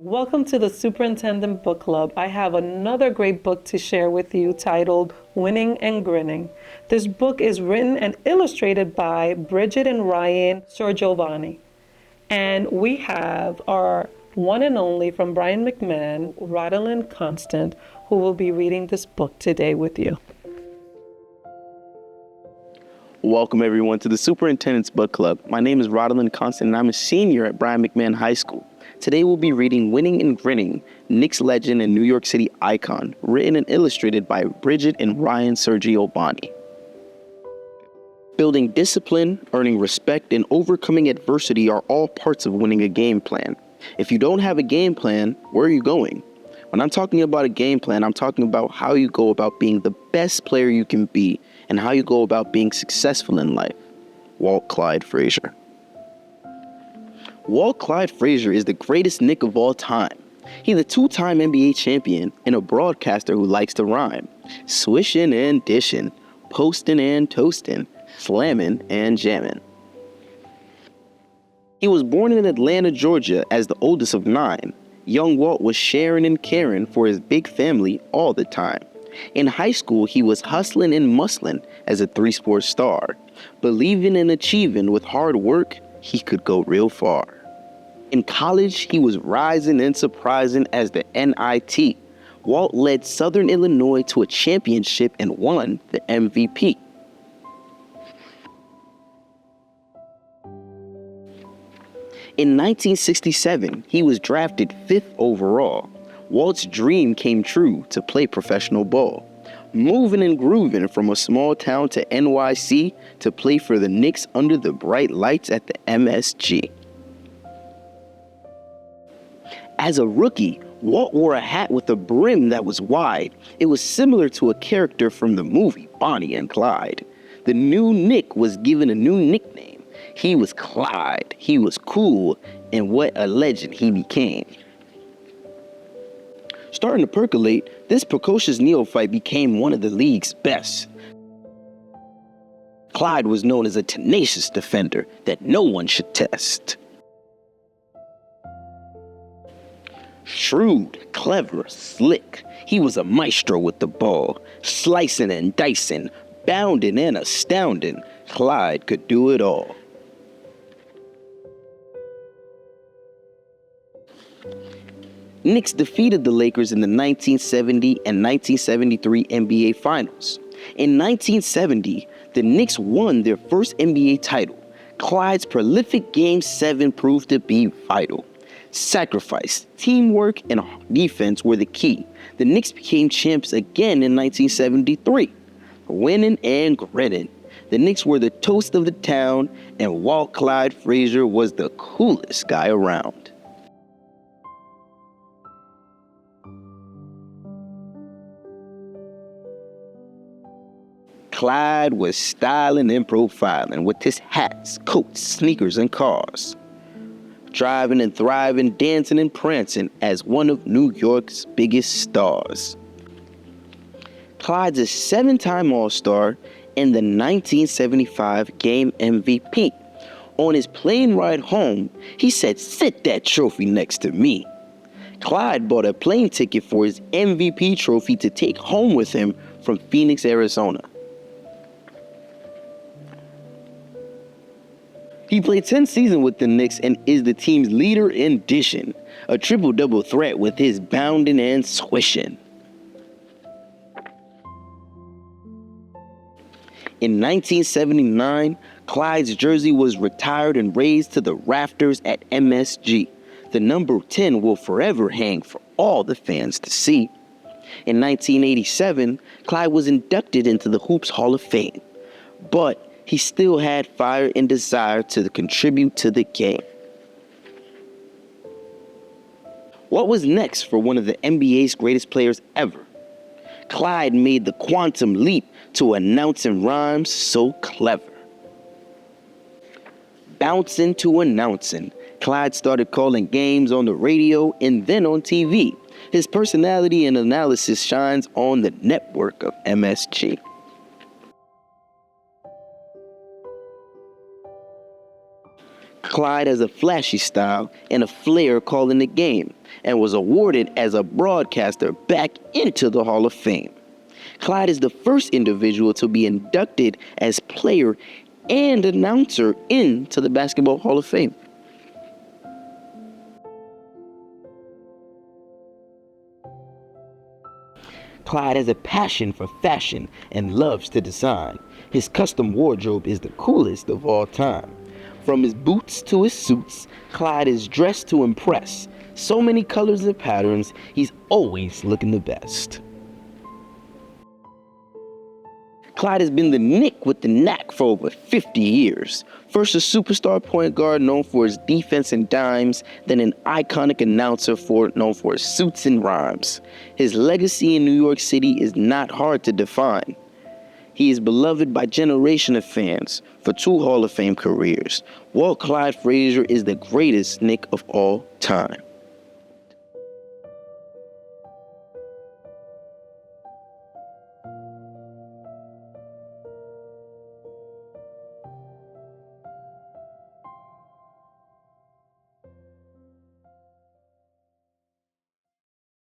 Welcome to the Superintendent Book Club. I have another great book to share with you titled Winning and Grinning. This book is written and illustrated by Bridget and Ryan Sorgiovanni. And we have our one and only from Brian McMahon, Rodalyn Constant, who will be reading this book today with you. Welcome everyone to the Superintendent's Book Club. My name is Rodalyn Constant and I'm a senior at Brian McMahon High School. Today we'll be reading Winning and Grinning, Knicks legend and New York City icon, written and illustrated by Bridget and Ryan Sorgiovanni. Building discipline, earning respect, and overcoming adversity are all parts of winning a game plan. If you don't have a game plan, where are you going? When I'm talking about a game plan, I'm talking about how you go about being the best player you can be and how you go about being successful in life. Walt Clyde Frazier. Walt Clyde Frazier is the greatest Knick of all time. He's a two-time NBA champion and a broadcaster who likes to rhyme. Swishin' and dishin', postin' and toastin', slammin' and jammin'. He was born in Atlanta, Georgia as the oldest of 9. Young Walt was sharing and caring for his big family all the time. In high school, he was hustling and muscling as a 3-sport star. Believing and achieving with hard work, he could go real far. In college, he was rising and surprising as the NIT. Walt led Southern Illinois to a championship and won the MVP. In 1967, he was drafted 5th overall. Walt's dream came true to play professional ball. Moving and grooving from a small town to NYC to play for the Knicks under the bright lights at the MSG. As a rookie, Walt wore a hat with a brim that was wide. It was similar to a character from the movie Bonnie and Clyde. The new Knick was given a new nickname. He was Clyde. He was cool, and what a legend he became. Starting to percolate, this precocious neophyte became one of the league's best. Clyde was known as a tenacious defender that no one should test. Shrewd, clever, slick, he was a maestro with the ball, slicing and dicing, bounding and astounding. Clyde could do it all. Knicks defeated the Lakers in the 1970 and 1973 NBA Finals. In 1970, the Knicks won their first NBA title. Clyde's prolific Game 7 proved to be vital. Sacrifice, teamwork, and defense were the key. The Knicks became champs again in 1973. Winning and grinning. The Knicks were the toast of the town, and Walt Clyde Frazier was the coolest guy around. Clyde was styling and profiling with his hats, coats, sneakers, and cars. Driving and thriving, dancing and prancing as one of New York's biggest stars. Clyde's a 7-time All-Star and the 1975 Game MVP. On his plane ride home, he said, "Sit that trophy next to me." Clyde bought a plane ticket for his MVP trophy to take home with him from Phoenix, Arizona. He played 10 seasons with the Knicks and is the team's leader in dishing, a triple-double threat with his bounding and swishing. In 1979, Clyde's jersey was retired and raised to the rafters at MSG. The number 10 will forever hang for all the fans to see. In 1987, Clyde was inducted into the Hoops Hall of Fame, but he still had fire and desire to contribute to the game. What was next for one of the NBA's greatest players ever? Clyde made the quantum leap to announcing rhymes so clever. Bouncing to announcing, Clyde started calling games on the radio and then on TV. His personality and analysis shines on the network of MSG. Clyde has a flashy style and a flair calling the game, and was awarded as a broadcaster back into the Hall of Fame. Clyde is the first individual to be inducted as player and announcer into the Basketball Hall of Fame. Clyde has a passion for fashion and loves to design. His custom wardrobe is the coolest of all time. From his boots to his suits, Clyde is dressed to impress. So many colors and patterns, he's always looking the best. Clyde has been the Knick with the knack for over 50 years. First a superstar point guard known for his defense and dimes, then an iconic announcer known for his suits and rhymes. His legacy in New York City is not hard to define. He is beloved by generations of fans for 2 Hall of Fame careers. Walt Clyde Frazier is the greatest Knick of all time.